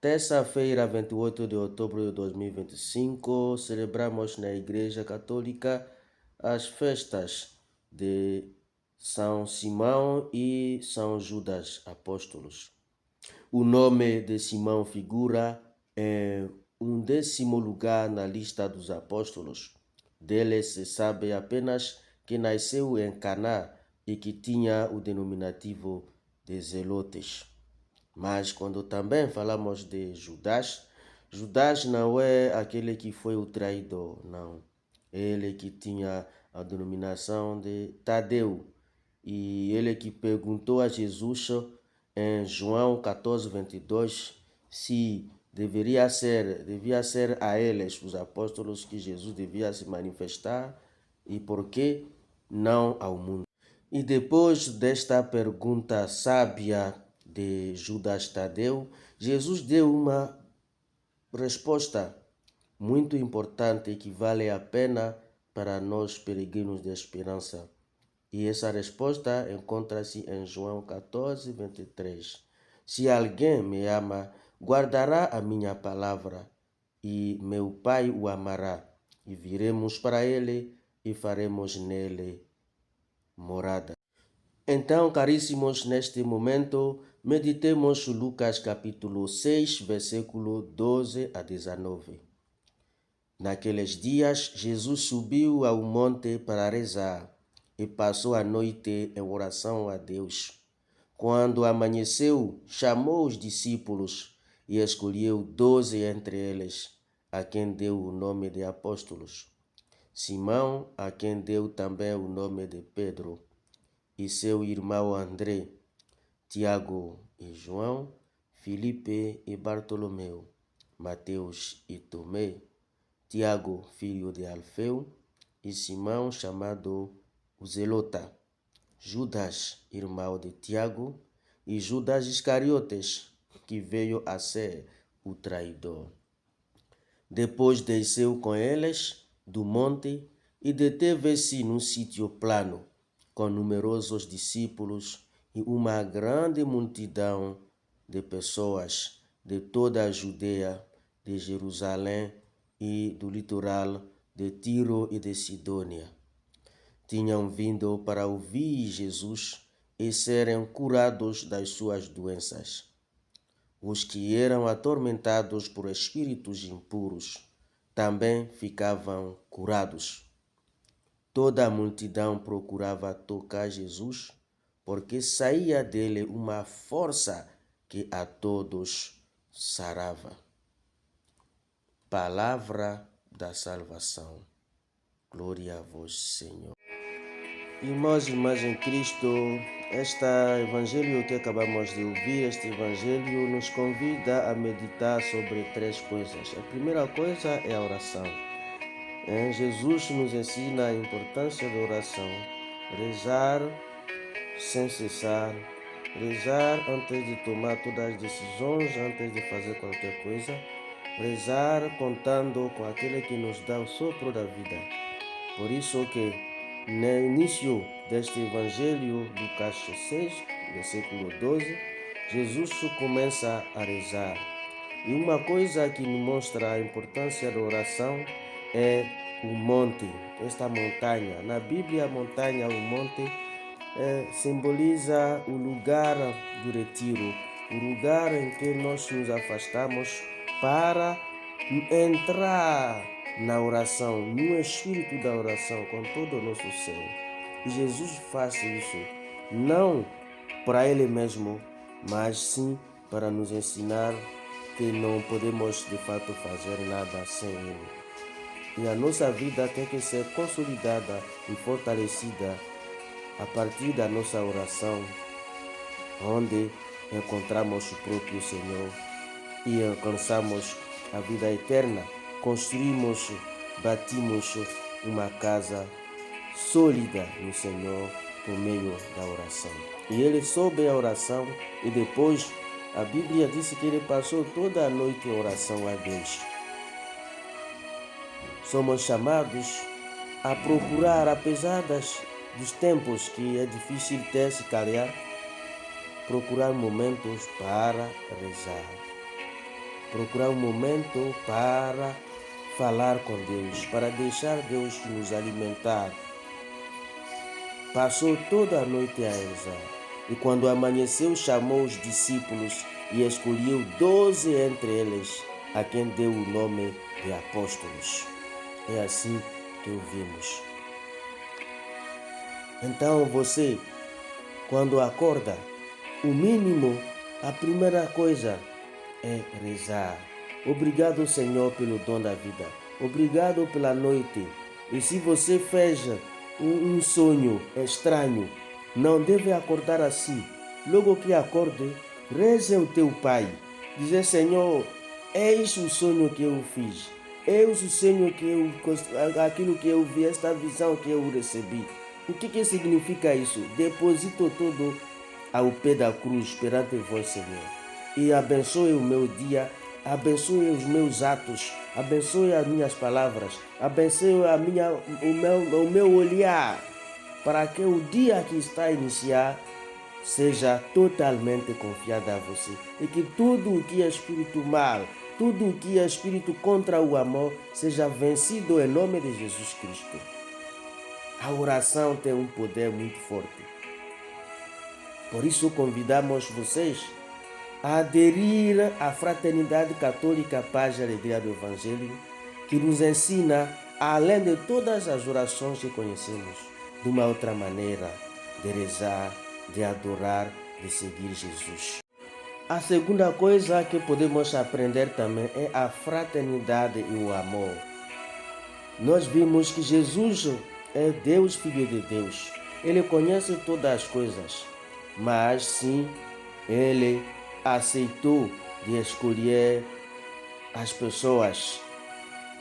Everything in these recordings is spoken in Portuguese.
Terça-feira, 28 de outubro de 2025, celebramos na Igreja Católica as festas de São Simão e São Judas Apóstolos. O nome de Simão figura em 11º lugar na lista dos apóstolos. Dele se sabe apenas que nasceu em Caná e que tinha o denominativo de Zelotes. Mas quando também falamos de Judas, Judas não é aquele que foi o traidor, não. Ele que tinha a denominação de Tadeu. E ele que perguntou a Jesus em João 14, 22, se devia ser a eles, os apóstolos, que Jesus devia se manifestar e por que não ao mundo. E depois desta pergunta sábia de Judas Tadeu, Jesus deu uma resposta muito importante que vale a pena para nós peregrinos de esperança. E essa resposta encontra-se em João 14, 23. Se alguém me ama, guardará a minha palavra, e meu Pai o amará, e viremos para ele e faremos nele morada. Então, caríssimos, neste momento, meditemos Lucas capítulo 6, versículo 12 a 19. Naqueles dias, Jesus subiu ao monte para rezar e passou a noite em oração a Deus. Quando amanheceu, chamou os discípulos e escolheu 12 entre eles, a quem deu o nome de apóstolos. Simão, a quem deu também o nome de Pedro, e seu irmão André, Tiago e João, Filipe e Bartolomeu, Mateus e Tomé, Tiago, filho de Alfeu, e Simão, chamado o Zelota, Judas, irmão de Tiago, e Judas Iscariotes, que veio a ser o traidor. Depois desceu com eles do monte e deteve-se num sítio plano, com numerosos discípulos e uma grande multidão de pessoas de toda a Judeia, de Jerusalém e do litoral de Tiro e de Sidônia. Tinham vindo para ouvir Jesus e serem curados das suas doenças. Os que eram atormentados por espíritos impuros também ficavam curados. Toda a multidão procurava tocar Jesus, porque saía dele uma força que a todos sarava. Palavra da salvação. Glória a vós, Senhor. Irmãos e irmãs em Cristo, este evangelho que acabamos de ouvir, este evangelho nos convida a meditar sobre 3 coisas. A primeira coisa é a oração. Jesus nos ensina a importância da oração. Rezar sem cessar, rezar antes de tomar todas as decisões, antes de fazer qualquer coisa, rezar contando com aquele que nos dá o sopro da vida. Por isso que no início deste evangelho, Lucas 6, versículo 12, Jesus começa a rezar. E uma coisa que nos mostra a importância da oração é o monte, esta montanha. Na Bíblia, a montanha, o monte, simboliza o lugar do retiro, o lugar em que nós nos afastamos para entrar na oração, no espírito da oração, com todo o nosso ser. E Jesus faz isso, não para Ele mesmo, mas sim para nos ensinar que não podemos de fato fazer nada sem Ele. E a nossa vida tem que ser consolidada e fortalecida a partir da nossa oração, onde encontramos o próprio Senhor e alcançamos a vida eterna. Construímos, batimos uma casa sólida no Senhor por meio da oração. E ele soube a oração e depois a Bíblia disse que ele passou toda a noite em oração a Deus. Somos chamados a procurar, apesar dos tempos que é difícil ter, se calhar, procurar momentos para rezar. procurar um momento para falar com Deus, para deixar Deus nos alimentar. Passou toda a noite a rezar, e quando amanheceu chamou os discípulos e escolheu 12 entre eles, a quem deu o nome de apóstolos. É assim que ouvimos. Então você, quando acorda, o mínimo, a primeira coisa é rezar. Obrigado, Senhor, pelo dom da vida. Obrigado pela noite. E se você fez um sonho estranho, não deve acordar assim. Logo que acorde, reze ao teu Pai. Dizer, Senhor, eis o sonho que eu fiz. Eis o sonho aquilo que eu vi, esta visão que eu recebi. O que significa isso? Deposito tudo ao pé da cruz perante vós, Senhor. E abençoe o meu dia, abençoe os meus atos, abençoe as minhas palavras, abençoe o meu olhar, para que o dia que está a iniciar seja totalmente confiado a você. E que tudo o que é espírito mal, tudo o que é espírito contra o amor, seja vencido em nome de Jesus Cristo. A oração tem um poder muito forte. Por isso convidamos vocês a aderir à Fraternidade Católica Paz e Alegria do Evangelho, que nos ensina, além de todas as orações que conhecemos, de uma outra maneira de rezar, de adorar, de seguir Jesus. A segunda coisa que podemos aprender também é a fraternidade e o amor. Nós vimos que Jesus é Deus, Filho de Deus. Ele conhece todas as coisas, mas sim, Ele aceitou de escolher as pessoas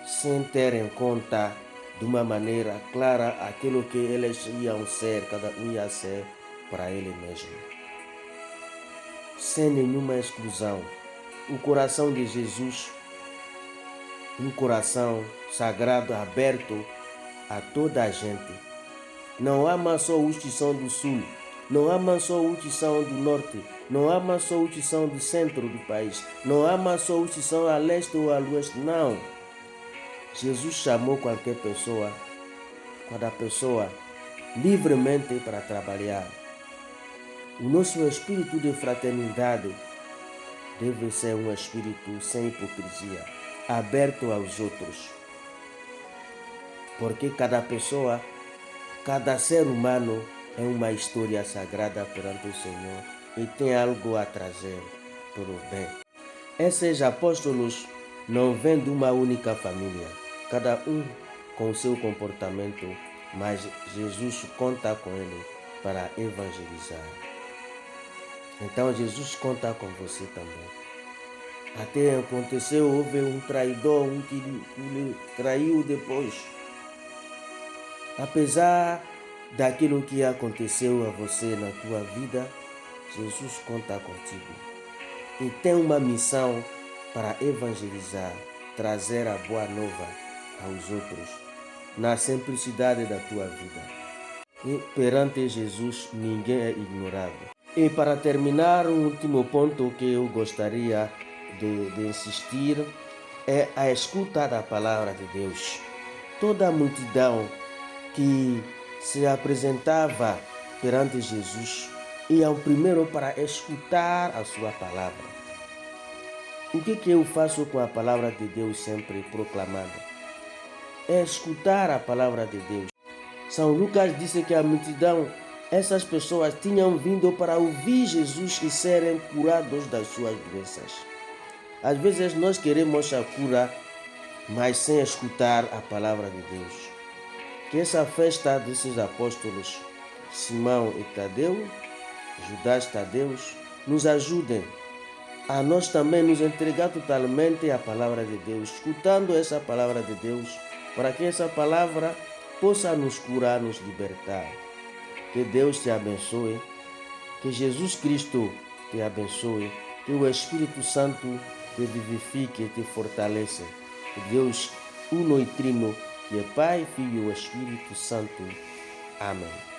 sem ter em conta de uma maneira clara aquilo que eles iam ser, cada um ia ser para ele mesmo. Sem nenhuma exclusão. O coração de Jesus, um coração sagrado, aberto a toda a gente. Não ama só os que são do sul, não ama só os que são do norte, não ama só os que são do centro do país, não ama só os que são a leste ou a oeste, não. Jesus chamou qualquer pessoa, cada pessoa, livremente para trabalhar. O nosso espírito de fraternidade deve ser um espírito sem hipocrisia, aberto aos outros. Porque cada pessoa, cada ser humano é uma história sagrada perante o Senhor e tem algo a trazer para o bem. Esses apóstolos não vêm de uma única família, cada um com o seu comportamento, mas Jesus conta com ele para evangelizar. Então Jesus conta com você também. Até aconteceu, houve um traidor, um que lhe traiu depois. Apesar daquilo que aconteceu a você na tua vida, Jesus conta contigo. E tem uma missão para evangelizar, trazer a boa nova aos outros, na simplicidade da tua vida. E perante Jesus ninguém é ignorado. E para terminar, o último ponto que eu gostaria de insistir é a escuta da palavra de Deus. Toda a multidão que se apresentava perante Jesus iam primeiro para escutar a sua palavra. O que eu faço com a palavra de Deus sempre proclamada? É escutar a palavra de Deus. São Lucas disse que a multidão, essas pessoas tinham vindo para ouvir Jesus e serem curados das suas doenças. Às vezes nós queremos a cura, mas sem escutar a palavra de Deus. Que essa festa desses apóstolos, Simão e Tadeu, Judas Tadeus, nos ajudem a nós também nos entregar totalmente à palavra de Deus, escutando essa palavra de Deus, para que essa palavra possa nos curar, nos libertar. Que Deus te abençoe, que Jesus Cristo te abençoe, que o Espírito Santo te vivifique e te fortaleça. Que Deus uno e trino, que é Pai, Filho e Espírito Santo. Amém.